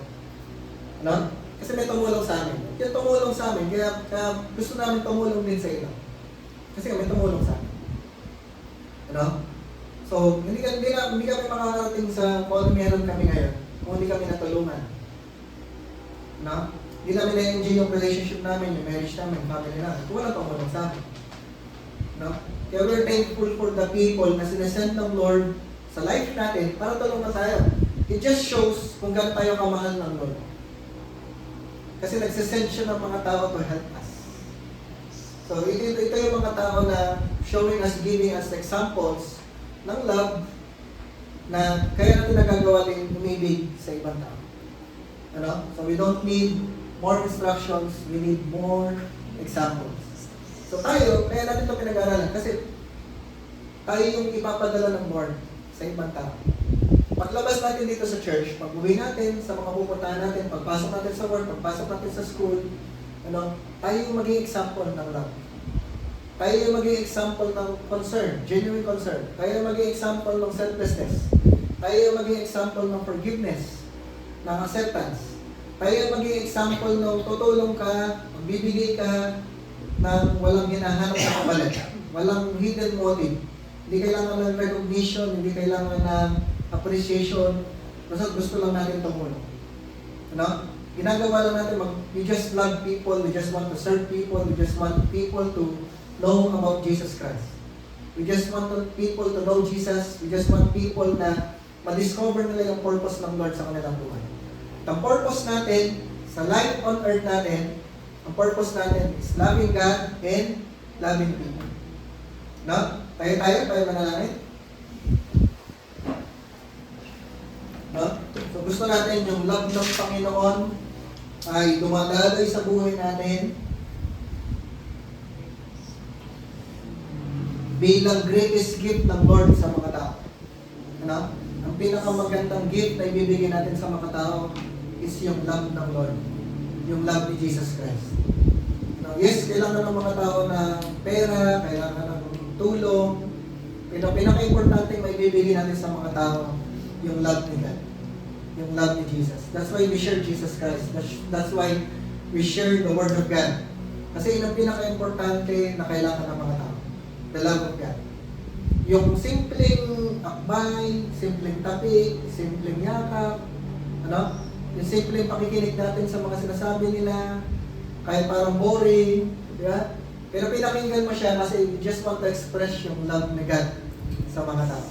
Kasi may tumulong sa amin. Yung tumulong sa amin, kaya gusto namin tumulong din sa iba. Kasi may tumulong sa amin. So, hindi kami makakarating sa kung meron kami ngayon, kung hindi kami natulungan. Hindi namin na-enjoy yung relationship namin, yung marriage namin, yung family namin. Kung wala tumulong sa amin. Kaya we're thankful for the people na sinasend ng Lord sa life natin para tulungan tayo. It just shows kung gaano tayo kamahal ng Lord. Kasi nagsasend siya ng mga tao to help us. So, ito yung mga tao na showing us, giving us examples ng love na kaya natin nagagawa din umibig sa ibang tao. Ano? So we don't need more instructions, we need more examples. So tayo, kaya natin ito pinag-aaralan kasi tayo yung ipapadala ng Lord sa ibang tao. Paglabas natin dito sa church, pag-uwi natin, sa mga pupuntahan natin, pagpasok natin sa work, pagpasok natin sa school, ano, tayo yung maging example ng love. Tayo yung maging example ng concern, genuine concern. Tayo yung maging example ng selflessness. Tayo yung maging example ng forgiveness, ng acceptance. Tayo yung maging example ng tutulong ka, magbibigay ka ng walang hinahanap na kapalit. Walang hidden motive. Hindi kailangan ng recognition, hindi kailangan ng appreciation. Basta gusto lang natin tumulong. Ano? Ginagawa lang natin, we just love people, we just want to serve people, we just want people to know about Jesus Christ. We just want people to know Jesus, we just want people na ma-discover nila yung purpose ng Lord sa kanilang buhay. Ang purpose natin, sa life on earth natin, ang purpose natin is loving God and loving people. No? Tayo manalangin? No? So gusto natin yung love ng Panginoon ay dumadaloy sa buhay natin bilang greatest gift ng Lord sa mga tao. Ano? Ang pinakamagandang gift na ibibigay natin sa mga tao is yung love ng Lord. Yung love ni Jesus Christ. No? Yes, kailangan ng mga tao ng pera, kailangan ng tulong, pero pinaka-importante may ibibigay natin sa mga tao yung love ni God. Yung love ni Jesus. That's why we share Jesus Christ. That's why we share the Word of God. Kasi yun ang pinaka-importante na kailangan ng mga tao. The love of God. Yung simpleng akbay, simpleng tapik, simpleng yakap, ano? Yung simpleng pakikinig natin sa mga sinasabi nila, kahit parang boring, di ba? Pero pinakinggan mo siya kasi you just want to express yung love ni God sa mga tao.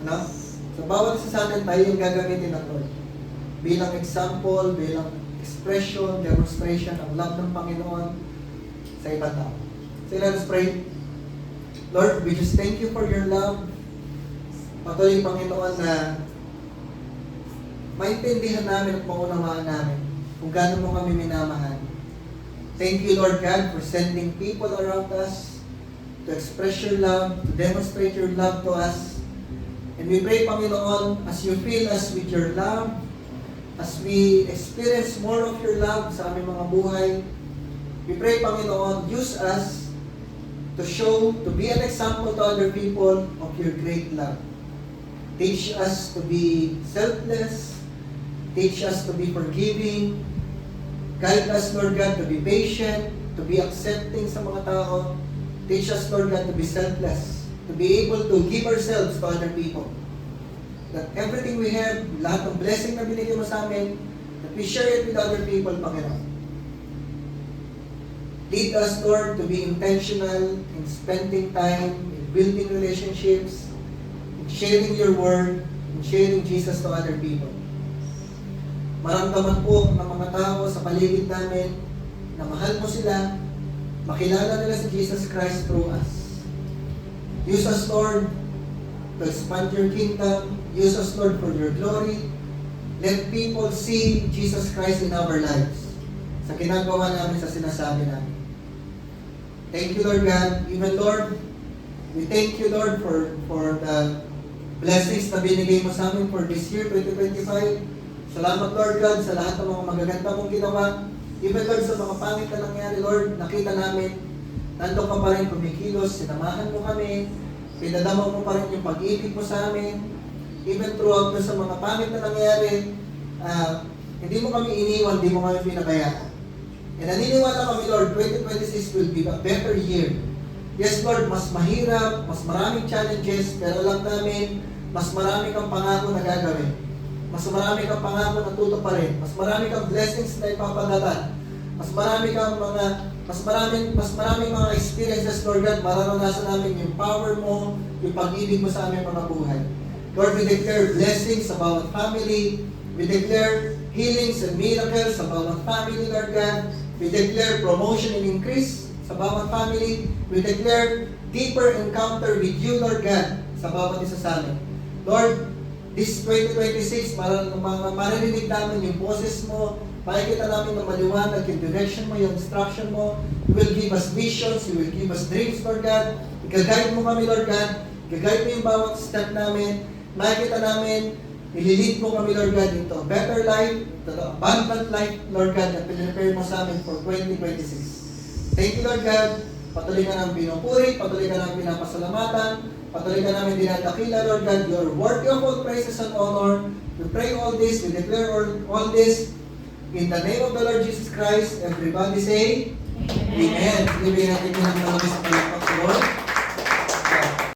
Ano? So, bawat isa sa atin tayo yung gagamitin ng Lord. Bilang example, bilang expression, demonstration ng love ng Panginoon sa ibang tao. So, let us pray. Lord, we just thank you for your love. Patuloy, Panginoon, na maintindihan namin at maunawaan namin kung gaano mo kami minamahal. Thank you, Lord God, for sending people around us to express your love, to demonstrate your love to us. And we pray, Panginoon, as you fill us with your love, as we experience more of your love sa aming mga buhay, we pray, Panginoon, use us to show, to be an example to other people of your great love. Teach us to be selfless, teach us to be forgiving, guide us, Lord God, to be patient, to be accepting sa mga tao. Teach us, Lord God, to be selfless, to be able to give ourselves to other people. That everything we have, lahat ng blessing na binigay mo sa amin, that we share it with other people, Panginoon. Lead us, Lord, to be intentional in spending time, in building relationships, in sharing your word, in sharing Jesus to other people. Maramdaman po ng mga tao sa paligid namin na mahal mo sila, makilala nila si Jesus Christ through us. Use us, Lord, to expand your kingdom. Use us, Lord, for your glory. Let people see Jesus Christ in our lives sa ginagawa namin, sa sinasabi namin. Thank you, Lord God. Even, Lord, we thank you, Lord, for the blessings na binigay mo sa amin for this year, 2025. Salamat, Lord God, sa lahat ng mga magaganda mong ginawa. Even, Lord, sa mga pangit na nangyari, Lord, nakita namin, nandun ka pa rin kumikilos, sinamahan mo kami, pinadama mo pa rin yung pag-ibig mo sa amin. Even throughout sa mga pangit na nangyari, hindi mo kami iniwan, hindi mo kami pinabayaan. And naniniwala kami, Lord, 2026 will be a better year. Yes, Lord, mas mahirap, mas maraming challenges, pero alam namin, mas marami kang pangako na gagawin. Mas marami kang pangako na tutuparin. Mas marami kang blessings na ipapagatan. Mas marami mga experiences, Lord God, mararanasan namin yung power mo, yung pag-ibig mo sa aming mga buhay. Lord, we declare blessings sa bawat family. We declare healings and miracles sa bawat family, Lord God. We declare promotion and increase sa bawat family. We declare deeper encounter with you, Lord God, sa bawat isa sa amin. Lord, this 2026, maririnig namin yung boses mo, makikita namin na maliwanag yung direction mo, yung instruction mo. You will give us visions, you will give us dreams, Lord God. Ika-guide mo kami, Lord God. Ika-guide mo yung bawat step namin. Makikita namin, ililid mo kami, Lord God, into a better life, to the abundant life, Lord God, na pinipare mo sa amin for 2026. Thank you, Lord God. Patuloy ka namin pinupuri, patuloy ka namin pinapasalamatan, patuloy ka namin dinadakila, Lord God. You are worthy of all praises and honor. We pray all this, we declare all this in the name of the Lord Jesus Christ. Everybody say, Amen. Ibigay natin yung mga sa palakpak, Lord.